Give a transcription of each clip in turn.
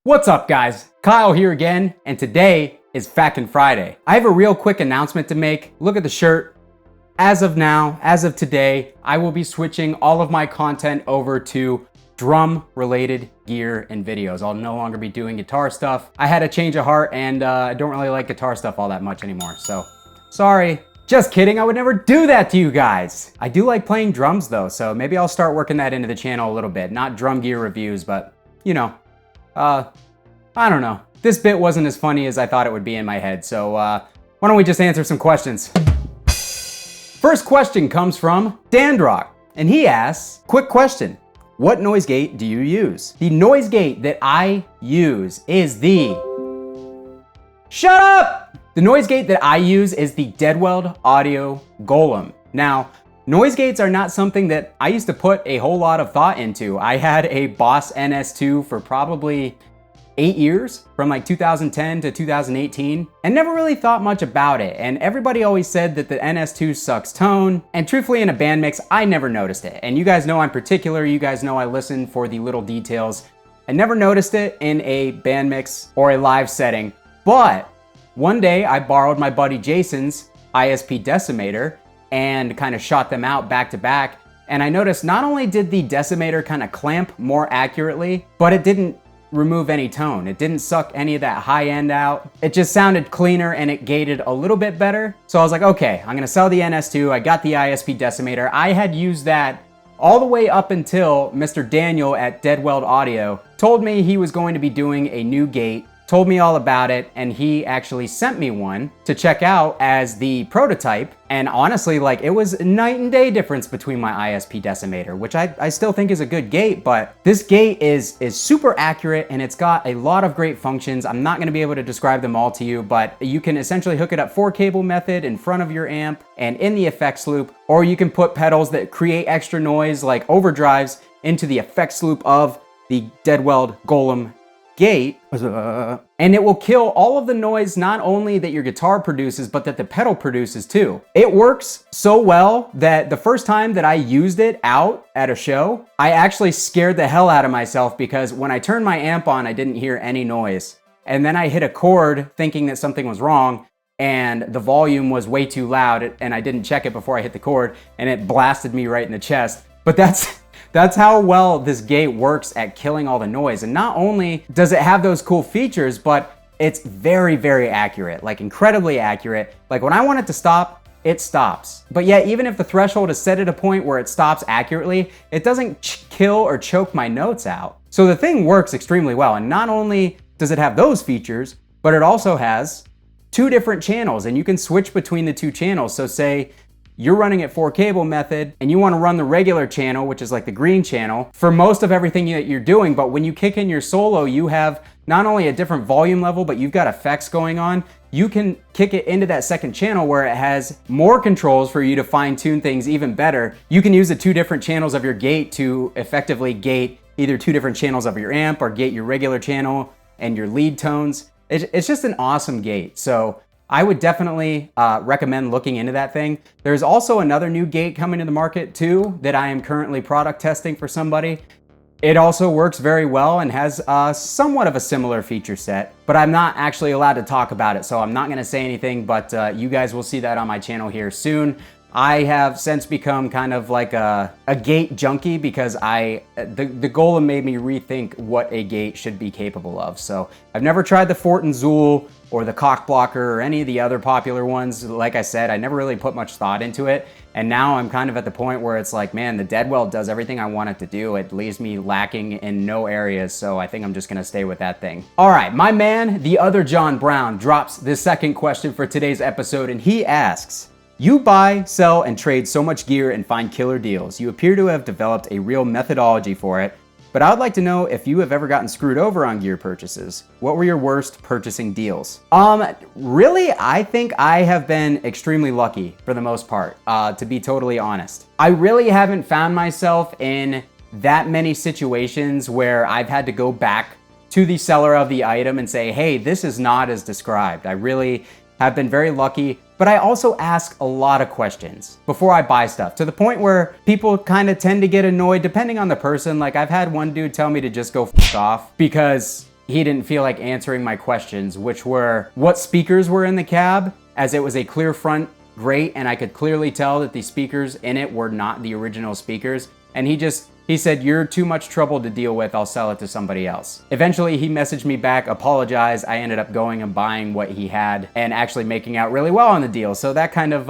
What's up, guys? Kyle here again, and today is FAQ'N Friday. I have a real quick announcement to make. Look at the shirt. As of now, as of today, I will be switching all of my content over to drum-related gear and videos. I'll no longer be doing guitar stuff. I had a change of heart, and I don't really like guitar stuff all that much anymore, so sorry. Just kidding, I would never do that to you guys. I do like playing drums though, so maybe I'll start working that into the channel a little bit. Not drum gear reviews, but you know, I don't know. This bit wasn't as funny as I thought it would be in my head, so why don't we just answer some questions? First question comes from Dandrock, and he asks, quick question, what noise gate do you use? The noise gate that I use is the... Shut up! The noise gate that I use is the Deadweld Audio Golem. Now, noise gates are not something that I used to put a whole lot of thought into. I had a Boss NS2 for probably 8 years, from like 2010 to 2018, and never really thought much about it. And everybody always said that the NS2 sucks tone, and truthfully in a band mix, I never noticed it. And you guys know I'm particular, you guys know I listen for the little details. I never noticed it in a band mix or a live setting, but one day I borrowed my buddy Jason's ISP decimator and kind of shot them out back to back. And I noticed not only did the decimator kind of clamp more accurately, but it didn't remove any tone. It didn't suck any of that high end out. It just sounded cleaner and it gated a little bit better. So I was like, okay, I'm gonna sell the NS2. I got the ISP decimator. I had used that all the way up until Mr. Daniel at Deadweld Audio told me he was going to be doing a new gate, told me all about it, and he actually sent me one to check out as the prototype. And honestly, like, it was a night and day difference between my ISP decimator, which I still think is a good gate, but this gate is super accurate and it's got a lot of great functions. I'm not gonna be able to describe them all to you, but you can essentially hook it up 4-cable method in front of your amp and in the effects loop, or you can put pedals that create extra noise like overdrives into the effects loop of the Deadweld Golem gate, and it will kill all of the noise not only that your guitar produces, but that the pedal produces too. It works so well that the first time that I used it out at a show, I actually scared the hell out of myself because when I turned my amp on, I didn't hear any noise. And then I hit a chord thinking that something was wrong, and the volume was way too loud, and I didn't check it before I hit the chord, and it blasted me right in the chest. But that's how well this gate works at killing all the noise. And not only does it have those cool features, but it's very, very accurate, like incredibly accurate. Like when I want it to stop, it stops. But yet, even if the threshold is set at a point where it stops accurately, it doesn't kill or choke my notes out. So the thing works extremely well. And not only does it have those features, but it also has 2 different channels, and you can switch between the 2 channels. So say you're running at 4-cable method and you want to run the regular channel, which is like the green channel, for most of everything that you're doing. But when you kick in your solo, you have not only a different volume level, but you've got effects going on. You can kick it into that second channel where it has more controls for you to fine tune things even better. You can use the 2 different channels of your gate to effectively gate either 2 different channels of your amp or gate your regular channel and your lead tones. It's just an awesome gate. So I would definitely recommend looking into that thing. There's also another new gate coming to the market too that I am currently product testing for somebody. It also works very well and has somewhat of a similar feature set, but I'm not actually allowed to talk about it, so I'm not gonna say anything, but you guys will see that on my channel here soon. I have since become kind of like a gate junkie because the Golem made me rethink what a gate should be capable of. So I've never tried the Fort and Zool or the Cock Blocker or any of the other popular ones. Like I said, I never really put much thought into it. And now I'm kind of at the point where it's like, man, the Deadweld does everything I want it to do. It leaves me lacking in no areas. So I think I'm just gonna stay with that thing. All right, my man, the other John Brown, drops the second question for today's episode, and he asks, you buy, sell, and trade so much gear and find killer deals. You appear to have developed a real methodology for it, but I would like to know if you have ever gotten screwed over on gear purchases. What were your worst purchasing deals? Really, I think I have been extremely lucky for the most part, to be totally honest. I really haven't found myself in that many situations where I've had to go back to the seller of the item and say, hey, this is not as described. I really have been very lucky. But I also ask a lot of questions before I buy stuff, to the point where people kind of tend to get annoyed depending on the person. Like I've had one dude tell me to just go f off because he didn't feel like answering my questions, which were what speakers were in the cab, as it was a clear front grate and I could clearly tell that the speakers in it were not the original speakers. And he said, "You're too much trouble to deal with, I'll sell it to somebody else." Eventually he messaged me back, apologized. I ended up going and buying what he had and actually making out really well on the deal. So that kind of,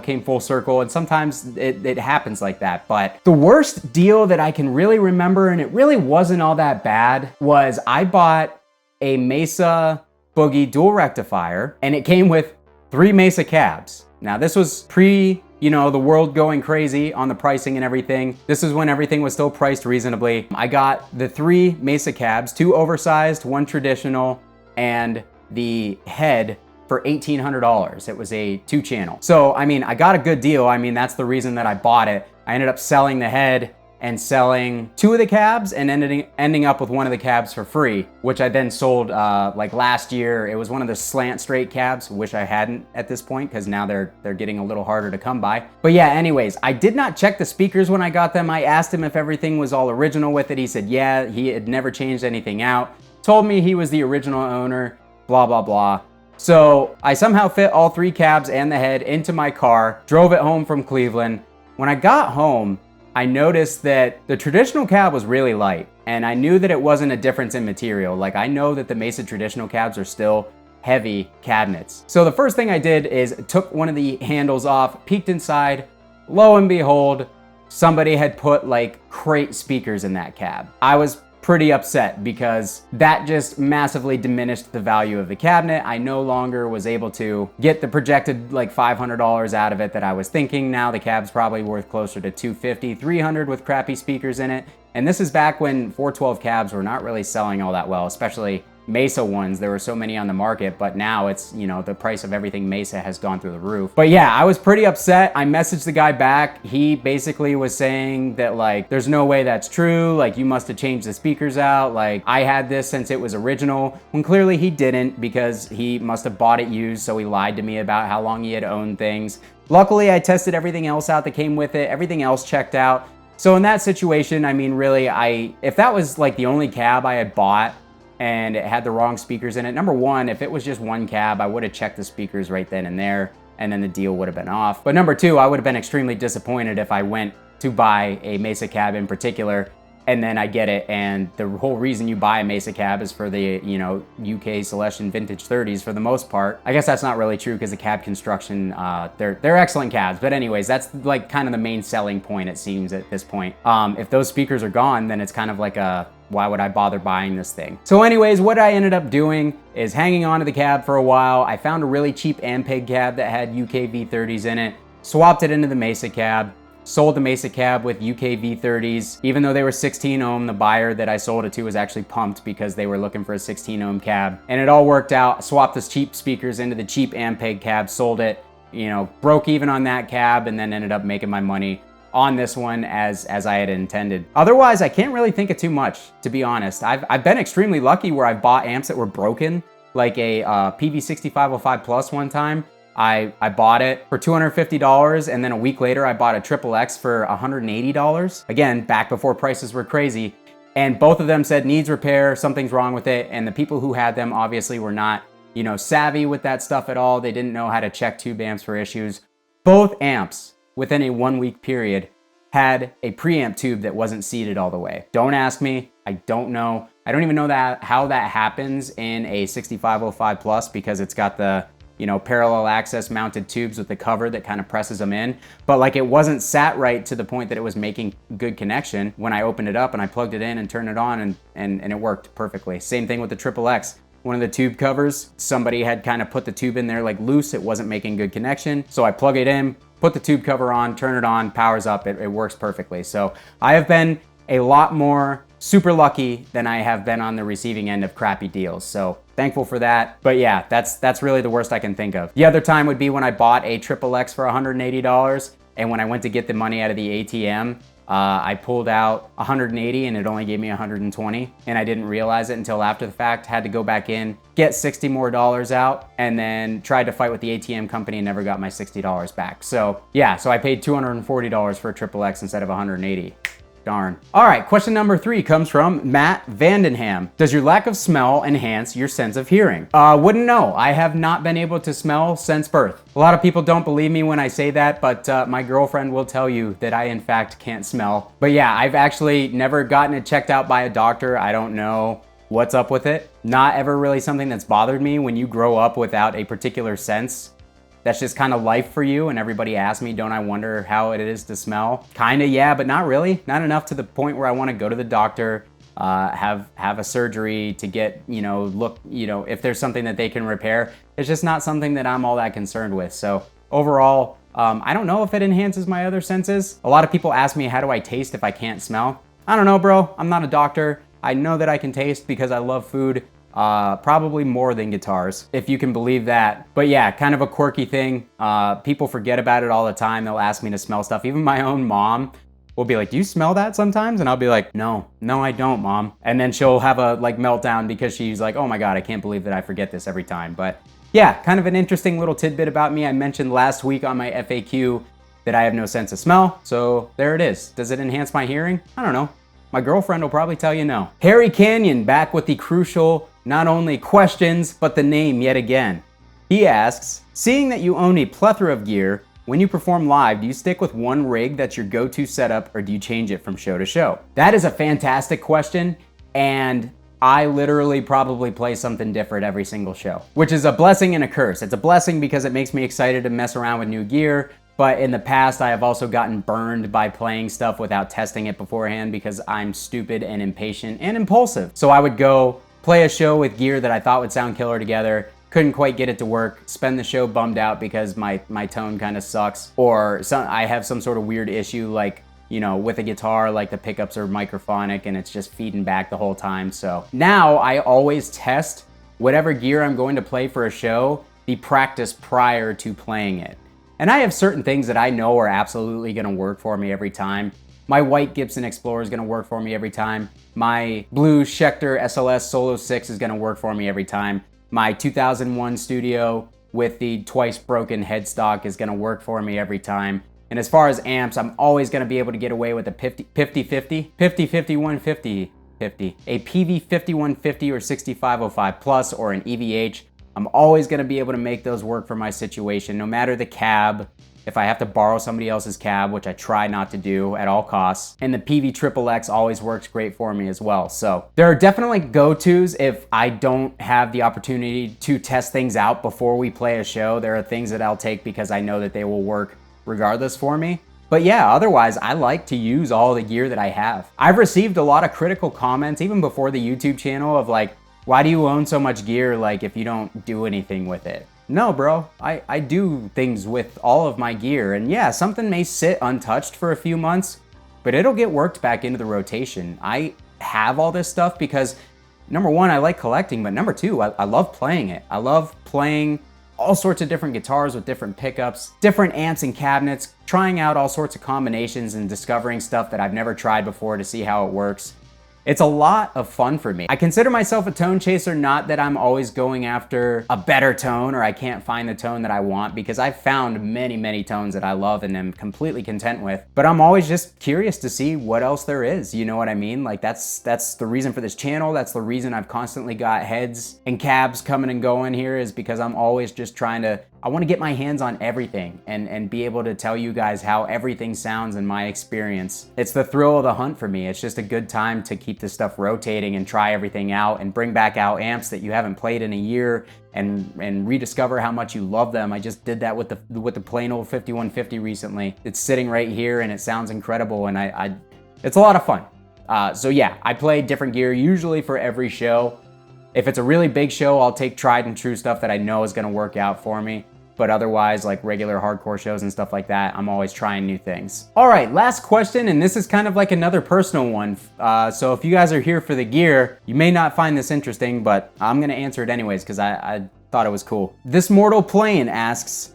came full circle, and sometimes it happens like that. But the worst deal that I can really remember, and it really wasn't all that bad, was I bought a Mesa Boogie dual rectifier and it came with 3 Mesa cabs. Now this was pre, the world going crazy on the pricing and everything. This is when everything was still priced reasonably. I got the 3 Mesa cabs, 2 oversized, 1 traditional, and the head for $1,800. It was a 2-channel. So, I got a good deal. That's the reason that I bought it. I ended up selling the head and selling 2 of the cabs and ending up with 1 of the cabs for free, which I then sold like last year. It was one of the slant straight cabs, wish I hadn't at this point because now they're getting a little harder to come by. But yeah, anyways, I did not check the speakers when I got them. I asked him if everything was all original with it. He said, yeah, he had never changed anything out. Told me he was the original owner, blah, blah, blah. So I somehow fit all 3 cabs and the head into my car, drove it home from Cleveland. When I got home, I noticed that the traditional cab was really light, and I knew that it wasn't a difference in material. Like, I know that the Mesa traditional cabs are still heavy cabinets. So the first thing I did is took one of the handles off, peeked inside. Lo and behold, somebody had put like crate speakers in that cab. I was pretty upset because that just massively diminished the value of the cabinet. I no longer was able to get the projected like $500 out of it that I was thinking. Now the cab's probably worth closer to $250, $300 with crappy speakers in it. And this is back when 412 cabs were not really selling all that well, especially Mesa ones. There were so many on the market, but now it's, the price of everything Mesa has gone through the roof. But yeah, I was pretty upset. I messaged the guy back. He basically was saying that like, there's no way that's true. Like, you must have changed the speakers out. Like, I had this since it was original, when clearly he didn't, because he must have bought it used. So he lied to me about how long he had owned things. Luckily, I tested everything else out that came with it. Everything else checked out. So in that situation, really, if that was like the only cab I had bought and it had the wrong speakers in it, number one, if it was just one cab, I would have checked the speakers right then and there, and then the deal would have been off. But number two, I would have been extremely disappointed if I went to buy a Mesa cab in particular, and then I get it, and the whole reason you buy a Mesa cab is for the, UK Celestion Vintage 30s for the most part. I guess that's not really true because the cab construction, they're excellent cabs. But anyways, that's like kind of the main selling point, it seems, at this point. If those speakers are gone, then it's kind of like why would I bother buying this thing? So anyways, what I ended up doing is hanging on to the cab for a while. I found a really cheap Ampeg cab that had UK V30s in it, swapped it into the Mesa cab, sold the Mesa cab with UK V30s. Even though they were 16 ohm, the buyer that I sold it to was actually pumped because they were looking for a 16 ohm cab. And it all worked out. Swapped the cheap speakers into the cheap Ampeg cab, sold it, broke even on that cab, and then ended up making my money on this one as I had intended. Otherwise, I can't really think of too much, to be honest. I've been extremely lucky where I've bought amps that were broken, like a PV6505 Plus one time. I bought it for $250, and then a week later I bought a XXX for $180. Again, back before prices were crazy. And both of them said needs repair, something's wrong with it. And the people who had them obviously were not, savvy with that stuff at all. They didn't know how to check tube amps for issues. Both amps, within a 1-week period, had a preamp tube that wasn't seated all the way. Don't ask me, I don't know. I don't even know how that happens in a 6505 Plus because it's got the parallel access mounted tubes with the cover that kind of presses them in. But like, it wasn't sat right to the point that it was making good connection when I opened it up and I plugged it in and turned it on, and it worked perfectly. Same thing with the XXX. One of the tube covers, somebody had kind of put the tube in there like loose. It wasn't making good connection. So I plug it in, put the tube cover on, turn it on, powers up, it works perfectly. So I have been a lot more super lucky than I have been on the receiving end of crappy deals. So thankful for that. But yeah, that's really the worst I can think of. The other time would be when I bought a XXX for $180, and when I went to get the money out of the ATM, I pulled out 180 and it only gave me 120, and I didn't realize it until after the fact. Had to go back in, get $60 more out, and then tried to fight with the ATM company and never got my $60 back. So yeah, so I paid $240 for a XXX instead of 180. Darn. All right, question number 3 comes from Matt Vandenham. Does your lack of smell enhance your sense of hearing? Wouldn't know. I have not been able to smell since birth. A lot of people don't believe me when I say that, but my girlfriend will tell you that I in fact can't smell. But yeah, I've actually never gotten it checked out by a doctor. I don't know what's up with it. Not ever really something that's bothered me. When you grow up without a particular sense, that's just kind of life for you. And everybody asks me, don't I wonder how it is to smell? Kinda, yeah, but not really. Not enough to the point where I want to go to the doctor, have a surgery to get, look, if there's something that they can repair. It's just not something that I'm all that concerned with. So overall, I don't know if it enhances my other senses. A lot of people ask me, how do I taste if I can't smell? I don't know, bro. I'm not a doctor. I know that I can taste because I love food. Probably more than guitars, if you can believe that. But yeah, kind of a quirky thing. People forget about it all the time. They'll ask me to smell stuff. Even my own mom will be like, do you smell that sometimes? And I'll be like, no, I don't, Mom. And then she'll have a meltdown because she's like, oh my God, I can't believe that I forget this every time. But yeah, kind of an interesting little tidbit about me. I mentioned last week on my FAQ that I have no sense of smell. So there it is. Does it enhance my hearing? I don't know. My girlfriend will probably tell you no. Harry Canyon back with the crucial, not only questions, but the name yet again. He asks, seeing that you own a plethora of gear, when you perform live, do you stick with one rig that's your go-to setup, or do you change it from show to show? That is a fantastic question, and I literally probably play something different every single show, which is a blessing and a curse. It's a blessing because it makes me excited to mess around with new gear, but in the past, I have also gotten burned by playing stuff without testing it beforehand because I'm stupid and impatient and impulsive. So I would go play a show with gear that I thought would sound killer together, couldn't quite get it to work, spend the show bummed out because my tone kind of sucks, or I have some sort of weird issue like, with a guitar, like the pickups are microphonic and it's just feeding back the whole time. So now I always test whatever gear I'm going to play for a show, the practice prior to playing it. And I have certain things that I know are absolutely gonna work for me every time. My white Gibson Explorer is gonna work for me every time. My blue Schecter SLS Solo 6 is gonna work for me every time. My 2001 Studio with the twice broken headstock is gonna work for me every time. And as far as amps, I'm always gonna be able to get away with a 50-50, a PV5150 or 6505 Plus or an EVH. I'm always gonna be able to make those work for my situation, no matter the cab. If I have to borrow somebody else's cab, which I try not to do at all costs. And the PV always works great for me as well. So there are definitely go-tos if I don't have the opportunity to test things out before we play a show. There are things that I'll take because I know that they will work regardless for me. But yeah, otherwise, I like to use all the gear that I have. I've received a lot of critical comments, even before the YouTube channel, of like, why do you own so much gear if you don't do anything with it? No, bro, I do things with all of my gear. And yeah, something may sit untouched for a few months, but it'll get worked back into the rotation. I have all this stuff because number one, I like collecting, but number two, I love playing it. I love playing all sorts of different guitars with different pickups, different amps and cabinets, trying out all sorts of combinations and discovering stuff that I've never tried before to see how it works. It's a lot of fun for me. I consider myself a tone chaser, not that I'm always going after a better tone or I can't find the tone that I want, because I've found many, many tones that I love and am completely content with, but I'm always just curious to see what else there is, you know what I mean? That's the reason for this channel. That's the reason I've constantly got heads and cabs coming and going here, is because I'm always just I want to get my hands on everything and be able to tell you guys how everything sounds in my experience. It's the thrill of the hunt for me. It's just a good time to keep this stuff rotating and try everything out and bring back out amps that you haven't played in a year and rediscover how much you love them. I just did that with the plain old 5150 recently. It's sitting right here and it sounds incredible, and it's a lot of fun. So yeah, I play different gear usually for every show. If it's a really big show, I'll take tried and true stuff that I know is gonna work out for me. But otherwise, like regular hardcore shows and stuff like that, I'm always trying new things. All right, last question, and this is kind of like another personal one. So if you guys are here for the gear, you may not find this interesting, but I'm gonna answer it anyways because I thought it was cool. This Mortal Plane asks,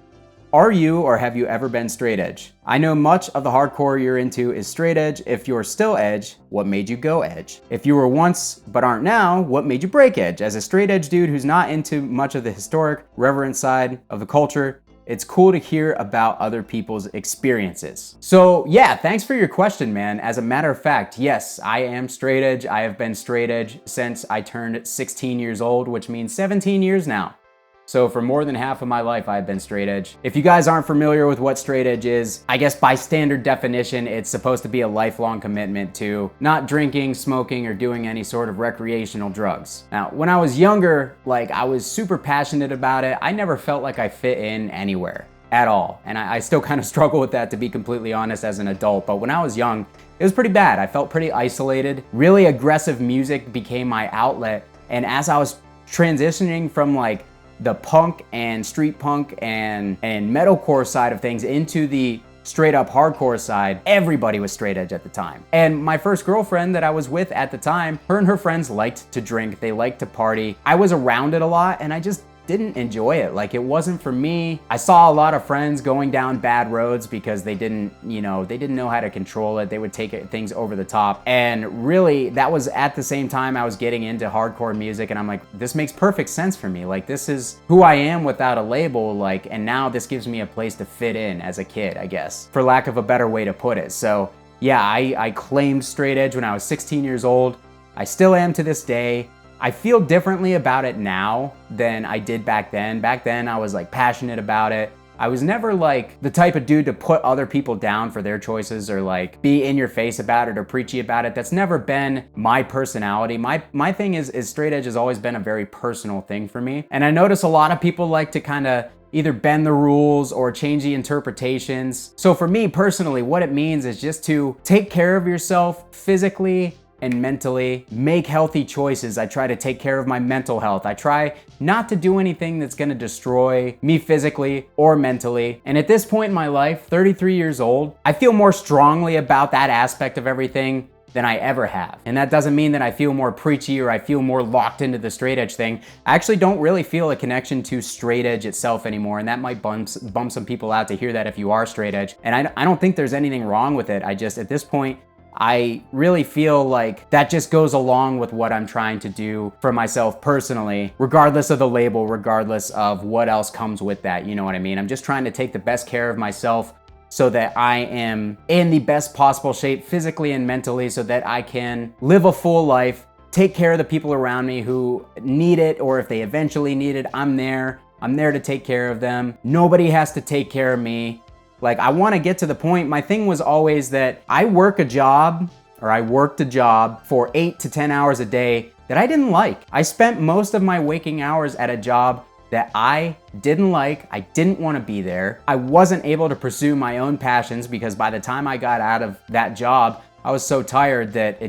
are you or have you ever been straight edge? I know much of the hardcore you're into is straight edge. If you're still edge, what made you go edge? If you were once but aren't now, what made you break edge? As a straight edge dude who's not into much of the historic, reverent side of the culture, It's cool to hear about other people's experiences. So yeah, thanks for your question, man. As a matter of fact, yes, I am straight edge. I have been straight edge since I turned 16 years old, which means 17 years now. So for more than half of my life, I've been straight edge. If you guys aren't familiar with what straight edge is, I guess by standard definition, it's supposed to be a lifelong commitment to not drinking, smoking, or doing any sort of recreational drugs. Now, when I was younger, like I was super passionate about it. I never felt like I fit in anywhere at all. And I still kind of struggle with that, to be completely honest, as an adult. But when I was young, it was pretty bad. I felt pretty isolated. Really aggressive music became my outlet. And as I was transitioning from like the punk and street punk and metalcore side of things into the straight up hardcore side, everybody was straight edge at the time. And my first girlfriend that I was with at the time, her and her friends liked to drink, they liked to party. I was around it a lot and I just didn't enjoy it. Like, it wasn't for me. I saw a lot of friends going down bad roads because they didn't know how to control it. They would take things over the top. And really, that was at the same time I was getting into hardcore music, and I'm like, this makes perfect sense for me. Like, this is who I am without a label, like, and now this gives me a place to fit in as a kid, I guess, for lack of a better way to put it. So yeah, I claimed straight edge when I was 16 years old. I still am to this day. I feel differently about it now than I did back then. Back then, I was like passionate about it. I was never like the type of dude to put other people down for their choices or like be in your face about it or preachy about it. That's never been my personality. My thing is straight edge has always been a very personal thing for me. And I notice a lot of people like to kind of either bend the rules or change the interpretations. So for me personally, what it means is just to take care of yourself physically and mentally, make healthy choices. I try to take care of my mental health. I try not to do anything that's gonna destroy me physically or mentally. And at this point in my life, 33 years old, I feel more strongly about that aspect of everything than I ever have. And that doesn't mean that I feel more preachy or I feel more locked into the straight edge thing. I actually don't really feel a connection to straight edge itself anymore. And that might bump some people out to hear that if you are straight edge. And I don't think there's anything wrong with it. I just, at this point, I really feel like that just goes along with what I'm trying to do for myself personally, regardless of the label, regardless of what else comes with that, you know what I mean? I'm just trying to take the best care of myself so that I am in the best possible shape physically and mentally so that I can live a full life, take care of the people around me who need it, or if they eventually need it, I'm there. I'm there to take care of them. Nobody has to take care of me. Like, I want to get to the point. My thing was always that I worked a job for 8 to 10 hours a day that I didn't like. I spent most of my waking hours at a job that I didn't like. I didn't want to be there. I wasn't able to pursue my own passions because by the time I got out of that job, I was so tired that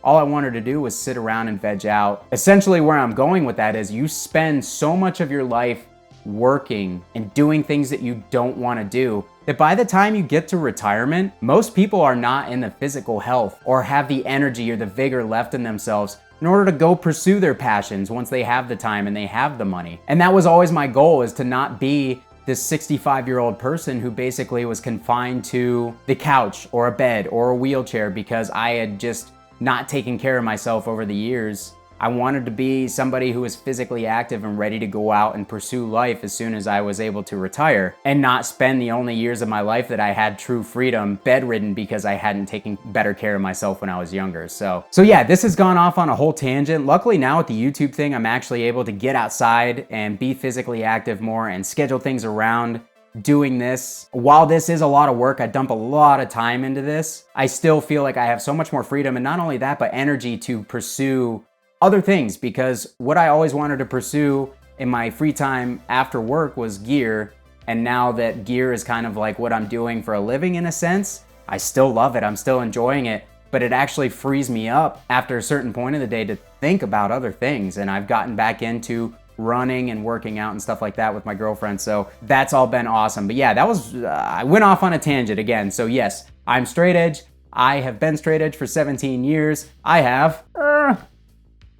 all I wanted to do was sit around and veg out. Essentially, where I'm going with that is you spend so much of your life working and doing things that you don't want to do that by the time you get to retirement, most people are not in the physical health or have the energy or the vigor left in themselves in order to go pursue their passions once they have the time and they have the money. And that was always my goal, is to not be this 65-year-old person who basically was confined to the couch or a bed or a wheelchair because I had just not taken care of myself over the years. I wanted to be somebody who was physically active and ready to go out and pursue life as soon as I was able to retire and not spend the only years of my life that I had true freedom bedridden because I hadn't taken better care of myself when I was younger. So yeah, this has gone off on a whole tangent. Luckily now with the YouTube thing, I'm actually able to get outside and be physically active more and schedule things around doing this. While this is a lot of work, I dump a lot of time into this, I still feel like I have so much more freedom, and not only that, but energy to pursue other things, because what I always wanted to pursue in my free time after work was gear. And now that gear is kind of like what I'm doing for a living in a sense, I still love it. I'm still enjoying it, but it actually frees me up after a certain point of the day to think about other things. And I've gotten back into running and working out and stuff like that with my girlfriend. So that's all been awesome. But yeah, that was, I went off on a tangent again. So yes, I'm straight edge. I have been straight edge for 17 years. I have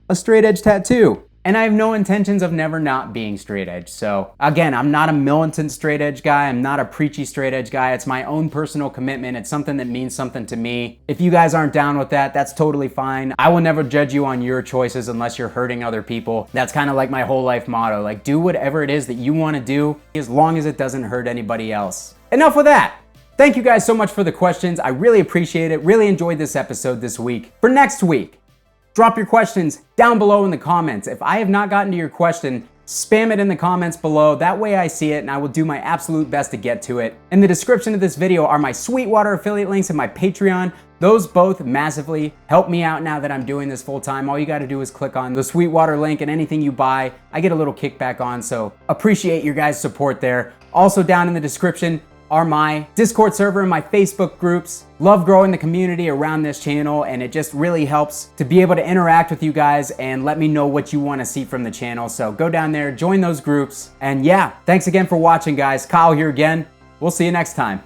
a straight edge tattoo. And I have no intentions of never not being straight edge. So again, I'm not a militant straight edge guy. I'm not a preachy straight edge guy. It's my own personal commitment. It's something that means something to me. If you guys aren't down with that, that's totally fine. I will never judge you on your choices unless you're hurting other people. That's kind of like my whole life motto. Like, do whatever it is that you want to do as long as it doesn't hurt anybody else. Enough with that. Thank you guys so much for the questions. I really appreciate it. Really enjoyed this episode this week. For next week, drop your questions down below in the comments. If I have not gotten to your question, spam it in the comments below. That way I see it and I will do my absolute best to get to it. In the description of this video are my Sweetwater affiliate links and my Patreon. Those both massively help me out now that I'm doing this full time. All you gotta do is click on the Sweetwater link, and anything you buy, I get a little kickback on, so appreciate your guys' support there. Also down in the description are my Discord server and my Facebook groups. Love growing the community around this channel, and it just really helps to be able to interact with you guys and let me know what you want to see from the channel. So go down there, join those groups, and yeah, thanks again for watching, guys. Kyle here again. We'll see you next time.